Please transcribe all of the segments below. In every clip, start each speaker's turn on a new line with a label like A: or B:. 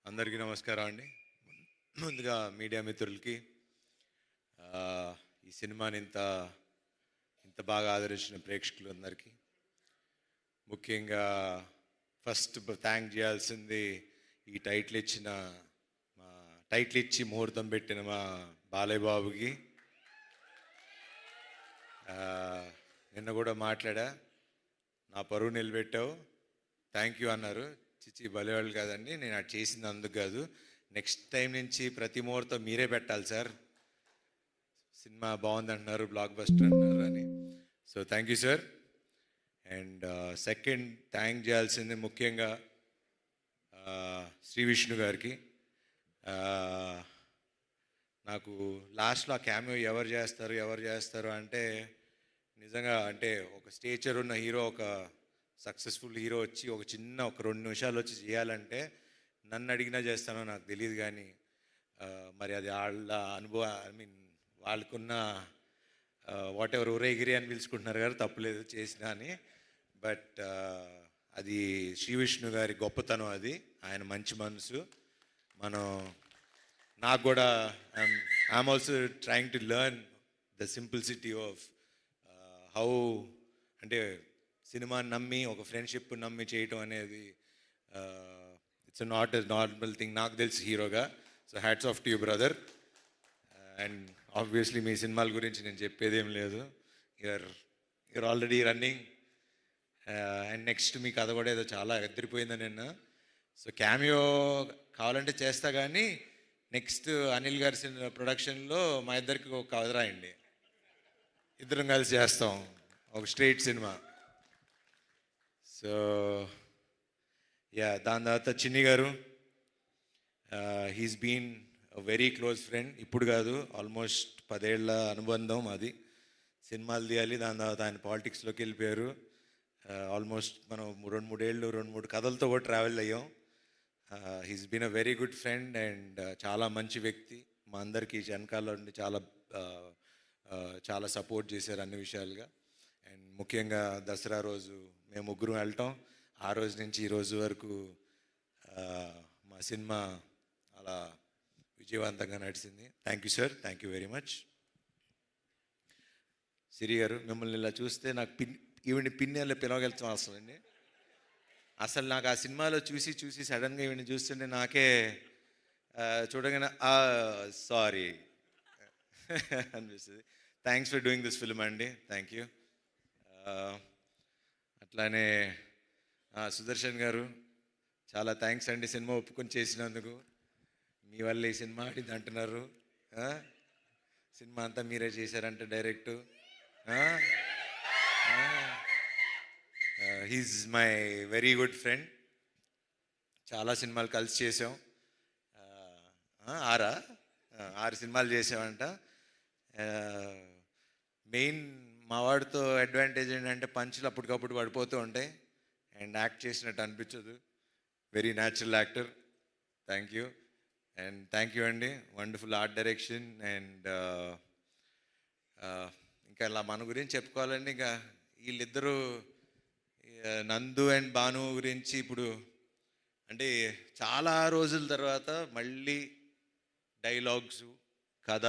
A: అందరికీ నమస్కారం అండి. ముందుగా మీడియా మిత్రులకి ఈ సినిమాని ఇంత ఇంత బాగా ఆదరించిన ప్రేక్షకులందరికీ ముఖ్యంగా ఫస్ట్ థ్యాంక్ చేయాల్సింది ఈ టైటిల్ ఇచ్చిన మా టైటిల్ ఇచ్చి ముహూర్తం పెట్టిన మా బాలయ్య బాబుకి. నిన్న కూడా మాట్లాడా, నా పరువు నిలబెట్టావు, థ్యాంక్ యూ అన్నారు. చిచ్చి బలివాళ్ళు కాదండి, నేను అది చేసింది అందుకు కాదు, నెక్స్ట్ టైం నుంచి ప్రతి ముహూర్తం మీరే పెట్టాలి సార్, సినిమా బాగుంది అంటున్నారు, బ్లాక్ బస్టర్ అంటున్నారు అని. So thank you sir. And second thank చేయాల్సింది ముఖ్యంగా శ్రీ విష్ణు గారికి. నాకు లాస్ట్లో ఆ క్యామియో ఎవరు చేస్తారు అంటే నిజంగా అంటే ఒక స్టేచర్ ఉన్న హీరో, ఒక సక్సెస్ఫుల్ హీరో వచ్చి ఒక 2 నిమిషాలు వచ్చి చేయాలంటే నన్ను అడిగినా చేస్తానో నాకు తెలియదు, కానీ మరి అది వాళ్ళ అనుభవం, ఐ మీన్ వాళ్ళకున్న వాట్ ఎవర్ ఊరేగిరి అని పిలుచుకుంటున్నారు కదా, తప్పులేదు చేసినా అని. బట్ అది శ్రీ విష్ణు గారి గొప్పతనం, అది ఆయన మంచి మనసు. నాకు కూడా I'm also trying to learn the simplicity of how, అంటే సినిమాని నమ్మి ఒక ఫ్రెండ్షిప్ నమ్మి చేయటం అనేది it's not a normal thing నాకు తెలిసి హీరోగా. So hats off to you brother. And obviously మీ సినిమాల గురించి నేను చెప్పేది ఏం లేదు, you're already running. And next మీ కథ కూడా ఏదో చాలా ఎదిరిపోయిందని నిన్న. సో క్యామియో కావాలంటే చేస్తా, కానీ నెక్స్ట్ అనిల్ గారి ప్రొడక్షన్లో మా ఇద్దరికి ఒక కథ రాయండి, ఇద్దరం కలిసి చేస్తాం ఒక స్ట్రైట్ సినిమా. సో యా, దాని తర్వాత Chinni garu, he's been very close friend, ఇప్పుడు కాదు ఆల్మోస్ట్ 10 ఏళ్ల అనుబంధం అది. సినిమాలు తీయాలి, దాని తర్వాత ఆయన పాలిటిక్స్లోకి వెళ్ళిపోయారు. ఆల్మోస్ట్ మనం 2-3 ఏళ్ళు 2-3 కథలతో కూడా ట్రావెల్ అయ్యాం. He's been a very good friend and చాలా మంచి వ్యక్తి. మా అందరికీ వెనకాల నుండి చాలా సపోర్ట్ చేశారు అన్ని విషయాలుగా. అండ్ ముఖ్యంగా దసరా రోజు మేము ముగ్గురం వెళ్ళటం, ఆ రోజు నుంచి ఈ రోజు వరకు మా సినిమా అలా విజయవంతంగా నడిచింది. Thank you sir, thank you very much. Siri గారు, మిమ్మల్ని ఇలా చూస్తే నాకు ఈవిని పిన్నెల్లో పిలవగలుగుతాం అసలు. అసలు నాకు ఆ సినిమాలో చూసి సడన్గా ఈవిని చూస్తుంటే నాకే చూడగానే సారీ అనిపిస్తుంది. Thanks for doing this film అండి, థ్యాంక్ యూ. అట్లానే సుదర్శన్ గారు, చాలా థ్యాంక్స్ అండి సినిమా ఒప్పుకొని చేసినందుకు. మీ వల్ల ఈ సినిమా ఆడింది అంటున్నారు, సినిమా అంతా మీరే చేశారంటే direct. He's my very good friend, చాలా సినిమాలు కలిసి చేసాం. 6 సినిమాలు చేసామంట. మెయిన్ మా వాడితో అడ్వాంటేజ్ ఏంటంటే పంచులు అప్పటికప్పుడు పడిపోతూ ఉంటాయి అండ్ యాక్ట్ చేసినట్టు అనిపించదు. Very natural actor, thank you. And thank you అండి, వండర్ఫుల్ ఆర్ట్ డైరెక్షన్. అండ్ ఇంకా ఇలా మన గురించి చెప్పుకోవాలండి, ఇంకా వీళ్ళిద్దరూ నందు అండ్ భాను గురించి ఇప్పుడు అంటే చాలా రోజుల తర్వాత మళ్ళీ డైలాగ్స్, కథ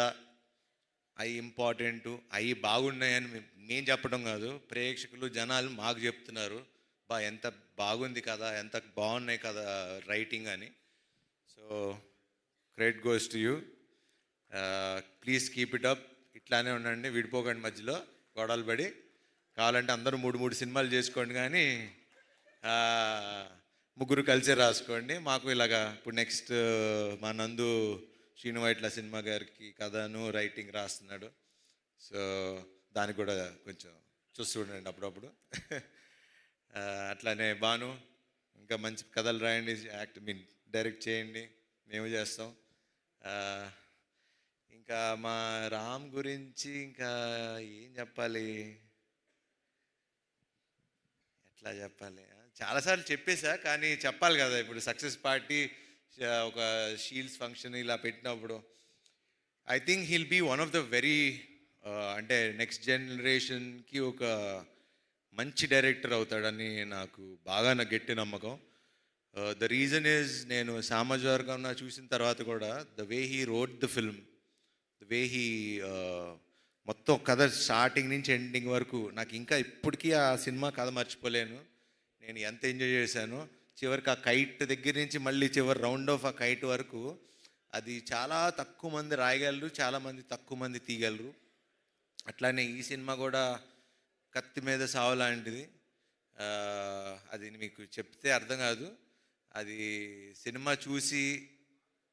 A: అవి ఇంపార్టెంటు, అవి బాగున్నాయని మేము చెప్పడం కాదు, ప్రేక్షకులు జనాలు మాకు చెప్తున్నారు, ఎంత బాగుంది కదా, ఎంత బాగున్నాయి కదా రైటింగ్ అని. So credit goes to you. Please keep it up, ఇట్లానే ఉండండి, విడిపోకండి మధ్యలో గొడవలు పడి. కావాలంటే అందరూ 3 సినిమాలు చేసుకోండి, కానీ ముగ్గురు కలిసే రాసుకోండి. మాకు ఇలాగా ఇప్పుడు నెక్స్ట్ మా నందు శ్రీను వైట్ల సినిమా గారికి కథను రైటింగ్ రాస్తున్నాడు. సో దానికి కూడా కొంచెం చూస్తూ ఉండండి అప్పుడప్పుడు. అట్లానే భాను, ఇంకా మంచి కథలు రాయండి, డైరెక్ట్ చేయండి, మేము చేస్తాం. ఇంకా మా రామ్ గురించి ఇంకా ఏం చెప్పాలి, ఎట్లా చెప్పాలి, చాలాసార్లు చెప్పేశా, కానీ చెప్పాలి కదా. ఇప్పుడు సక్సెస్ పార్టీ ఒక షీల్డ్స్ ఫంక్షన్ ఇలా పెట్టినప్పుడు I think he'll be one of the very అంటే నెక్స్ట్ జనరేషన్కి ఒక మంచి డైరెక్టర్ అవుతాడని నాకు గట్టి నమ్మకం. ద రీజన్ ఈజ్ నేను సామాజిక చూసిన తర్వాత కూడా the way he wrote the film, the way he మొత్తం కథ స్టార్టింగ్ నుంచి ఎండింగ్ వరకు నాకు ఇంకా ఇప్పటికీ ఆ సినిమా కథ మర్చిపోలేను. నేను ఎంత ఎంజాయ్ చేశాను. చివరికి ఆ కైట్ దగ్గర నుంచి మళ్ళీ చివరి రౌండ్ ఆఫ్ ఆ కైట్ వరకు అది చాలా తక్కువ మంది రాయగలరు, చాలామంది తక్కువ మంది తీయగలరు. అట్లానే ఈ సినిమా కూడా కత్తి మీద సావు లాంటిది. అది మీకు చెప్తే అర్థం కాదు. అది సినిమా చూసి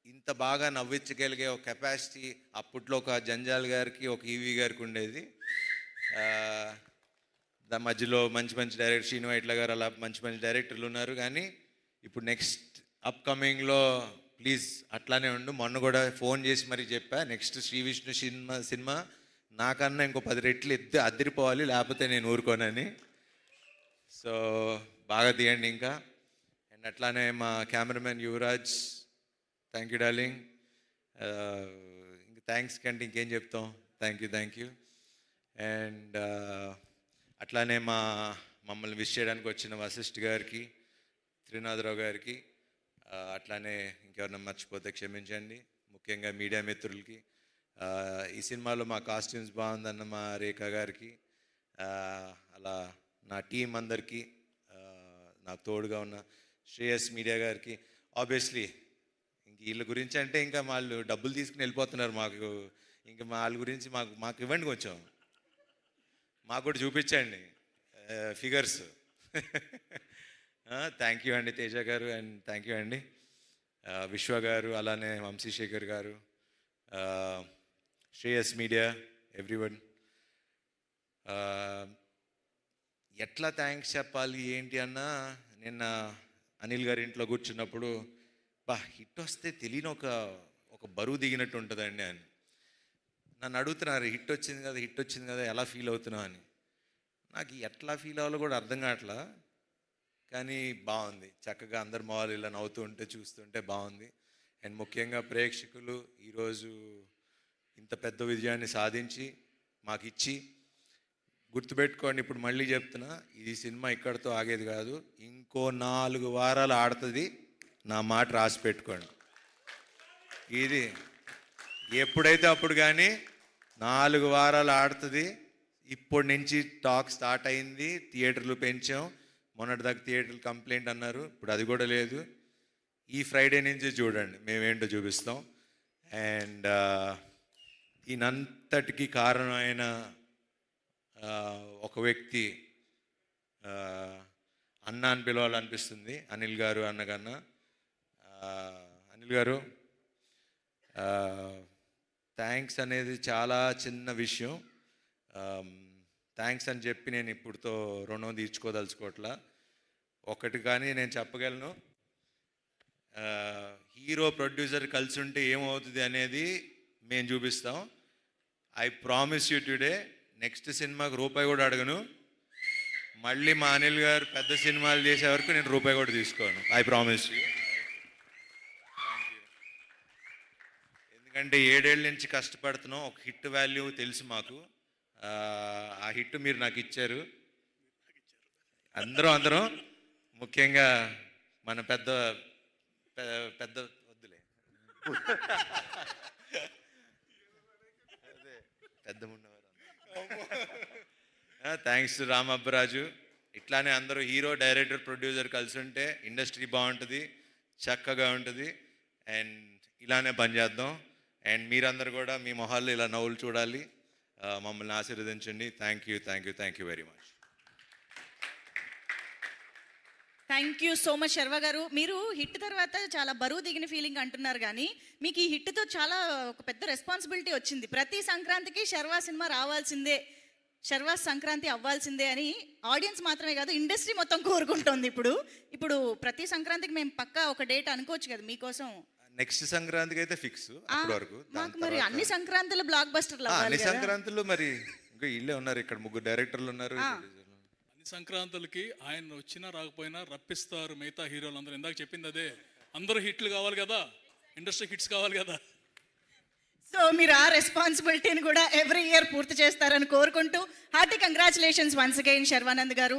A: ఇంత బాగా నవ్వించగలిగే ఒక కెపాసిటీ అప్పట్లో ఒక జంజాల్ గారికి, ఒక ఈవీ గారికి ఉండేది. దాని మధ్యలో మంచి మంచి డైరెక్టర్ శ్రీను వైట్ల గారు, అలా మంచి మంచి డైరెక్టర్లు ఉన్నారు. కానీ ఇప్పుడు నెక్స్ట్ అప్కమింగ్లో ప్లీజ్ అట్లానే ఉండు. మొన్న కూడా ఫోన్ చేసి మరీ చెప్పా, నెక్స్ట్ శ్రీ విష్ణు సినిమా నాకన్నా ఇంకో 10 రెట్లు అద్దరిపోవాలి, లేకపోతే నేను ఊరుకోనని. సో బాగా తీయండి ఇంకా. అండ్ అట్లానే మా cameraman Yuvraj, thank you darling. ఇంక థ్యాంక్స్ కంటే ఇంకేం చెప్తాం. Thank you. అండ్ అట్లానే మమ్మల్ని విష్ చేయడానికి వచ్చిన వశిష్ఠ్ గారికి, త్రినాథరావు గారికి, అట్లానే ఇంకెవరన్నా మర్చిపోతే క్షమించండి. ముఖ్యంగా మీడియా మిత్రులకి, ఈ సినిమాలో మా కాస్ట్యూమ్స్ బాగుందన్న మా రేఖ గారికి, అలా నా టీం అందరికీ, నాకు తోడుగా ఉన్న శ్రేయస్ మీడియా గారికి. ఆబ్వియస్లీ ఇంక వీళ్ళ గురించి అంటే ఇంకా వాళ్ళు డబ్బులు తీసుకుని వెళ్ళిపోతున్నారు. మాకు ఇంకా వాళ్ళ గురించి మాకు ఇవ్వండి, కొంచెం మాకు కూడా చూపించండి ఫిగర్స్. థ్యాంక్ యూ అండి తేజ గారు, అండ్ థ్యాంక్ యూ అండి విశ్వ గారు, అలానే వంశీశేఖర్ గారు, శ్రేయస్ మీడియా, ఎవ్రీవన్. ఎట్లా థ్యాంక్స్ చెప్పాలి ఏంటి అన్నా, నిన్న అనిల్ గారి ఇంట్లో కూర్చున్నప్పుడు హిట్ వస్తే తెలియని ఒక బరువు దిగినట్టు ఉంటుందండి అని నన్ను అడుగుతున్నారు. హిట్ వచ్చింది కదా ఎలా ఫీల్ అవుతున్నావు అని. నాకు ఎట్లా ఫీల్ అవ్వాలో కూడా అర్థం కావట్లా. కానీ బాగుంది, చక్కగా అందరు మొహాలు ఇలా నవ్వుతూ ఉంటే చూస్తుంటే బాగుంది. అండ్ ముఖ్యంగా ప్రేక్షకులు ఈరోజు ఇంత పెద్ద విజయాన్ని సాధించి మాకు ఇచ్చి, గుర్తుపెట్టుకోండి, ఇప్పుడు మళ్ళీ చెప్తున్నా, ఈ సినిమా ఇక్కడితో ఆగేది కాదు, ఇంకో 4 వారాలు ఆడుతుంది. నా మాట రాసి పెట్టుకోండి. ఇది ఎప్పుడైతే అప్పుడు కానీ 4 వారాలు ఆడుతుంది. ఇప్పటి నుంచి టాక్ స్టార్ట్ అయింది, థియేటర్లు పెంచాం. మొన్నటిదాకా థియేటర్లు కంప్లైంట్ అన్నారు, ఇప్పుడు అది కూడా లేదు. ఈ ఫ్రైడే నుంచి చూడండి మేమేంటో చూపిస్తాం. అండ్ దీనంతటికి కారణమైన ఒక వ్యక్తి అన్న అని పిలవాలనిపిస్తుంది, అనిల్ గారు అన్నకన్నా. అనిల్ గారు, థ్యాంక్స్ అనేది చాలా చిన్న విషయం. థ్యాంక్స్ అని చెప్పి నేను ఇప్పుడుతో రుణం తీర్చుకోదలుచుకోవట్లా. ఒకటి కానీ నేను చెప్పగలను, హీరో ప్రొడ్యూసర్ కలిసి ఉంటే ఏమవుతుంది అనేది మేము చూపిస్తాం. I promise you today, next సినిమాకి రూపాయి కూడా అడగను. మళ్ళీ మా అనిల్ గారు పెద్ద సినిమాలు చేసే వరకు నేను రూపాయి కూడా తీసుకోను. I promise you. ఎందుకంటే 7 ఏళ్ళ నుంచి కష్టపడుతున్నాం. ఒక హిట్ వాల్యూ తెలుసు మాకు. ఆ హిట్ మీరు నాకు ఇచ్చారు. అందరం ముఖ్యంగా మన పెద్ద వద్దులే పెద్ద ఉన్నవారు. Thanks to Ramabbaraju. ఇట్లానే అందరూ హీరో, డైరెక్టర్, ప్రొడ్యూసర్ కలిసి ఉంటే ఇండస్ట్రీ బాగుంటుంది, చక్కగా ఉంటుంది. అండ్ ఇలానే పనిచేద్దాం. అండ్ మీరందరూ కూడా మీ మొహాల్లో ఇలా నవ్వులు చూడాలి. మమ్మల్ని ఆశీర్వదించండి. Thank you very much.
B: Thank you so much Sharwa గారు. మీరు హిట్ తర్వాత చాలా బరువు దిగిన ఫీలింగ్ అంటున్నారు, కానీ మీకు ఈ హిట్తో చాలా ఒక పెద్ద రెస్పాన్సిబిలిటీ వచ్చింది. ప్రతి సంక్రాంతికి శర్వా సినిమా రావాల్సిందే, శర్వా సంక్రాంతి అవ్వాల్సిందే అని ఆడియన్స్ మాత్రమే కాదు, ఇండస్ట్రీ మొత్తం కోరుకుంటోంది. ఇప్పుడు ప్రతి సంక్రాంతికి మేము పక్కా ఒక డేట్ అనుకోవచ్చు కదా మీకోసం.
A: నెక్స్ట్ సంక్రాంతికి అయితే ఫిక్స్. వరకు
B: మాకు మరి అన్ని సంక్రాంతులు బ్లాక్ బస్టర్లు
A: అన్ని సంక్రాంతులు మరి ఇంకా ఇల్లే ఉన్నారు, ఇక్కడ 3 డైరెక్టర్లు ఉన్నారు.
C: అన్ని సంక్రాంతులకి ఆయన వచ్చినా రాకపోయినా రప్పిస్తారు మిగతా హీరోలు. ఇందాక చెప్పింది అదే, అందరూ హిట్లు కావాలి కదా, ఇండస్ట్రీ హిట్స్ కావాలి కదా.
B: సో మీరు ఆ రెస్పాన్సిబిలిటీని కూడా ఎవ్రీ ఇయర్ పూర్తి చేస్తారని కోరుకుంటూ hearty congratulations once again Sharwanand గారు.